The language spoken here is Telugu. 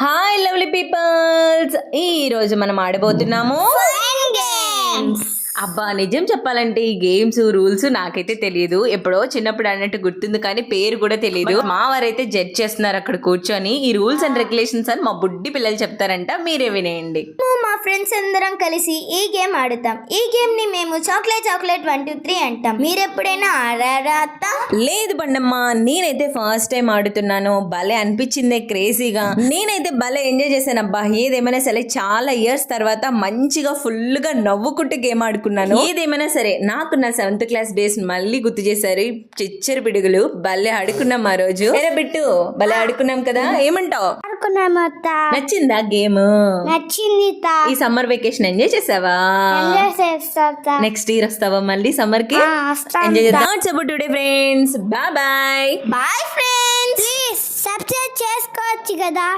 హాయ్ లవ్లీ పీపుల్స్, ఈ రోజు మనం ఆడబోతున్నాము అబ్బా నిజం చెప్పాలంటే ఈ గేమ్స్ రూల్స్ నాకైతే తెలియదు. ఎప్పుడో చిన్నప్పుడు అన్నట్టు గుర్తుంది కానీ పేరు కూడా తెలియదు. మా వారైతే జడ్జ్ చేస్తున్నారు అక్కడ కూర్చొని. ఈ రూల్స్ అండ్ రెగ్యులేషన్స్ అని మా బుడ్డి పిల్లలు చెప్తారంట, మీరే వినేయండి. మా ఫ్రెండ్స్ అందరం కలిసి ఈ గేమ్ ఆడుతాం. ఈ గేమ్ ని మేము చాక్లెట్ 1 2 3 అంటాం. మీరెప్పుడైనా ఆడారా? లేదు బండమ్మ, నేనైతే ఫస్ట్ టైం ఆడుతున్నాను. భలే అనిపించిందే క్రేజీగా. నేనైతే భలే ఎంజాయ్ చేశాను. అబ్బా ఏదేమైనా సరే చాలా ఇయర్స్ తర్వాత మంచిగా ఫుల్ గా నవ్వుకుంటూ గేమ్ ఆడుకున్నాను. ఏదేమైనా సరే నాకు నా 7th క్లాస్ డేస్ మళ్ళీ గుర్తు చేశారు. చిచ్చరి పిడుగులు భలే ఆడుకున్నాం ఆ రోజు. బిట్టు భలే ఆడుకున్నాం కదా, ఏమంటావు? నచ్చిందా గేమ్? నచ్చింది. ఈ సమ్మర్ వెకేషన్ ఎంజాయ్ చేసావా? నెక్స్ట్ ఇయర్ వస్తావా మళ్ళీ సమ్మర్ కి? ఎంజాయ్ చేద్దాం. Today friends, bye bye. Bye friends. Please subscribe చేసుకోవచ్చు కదా.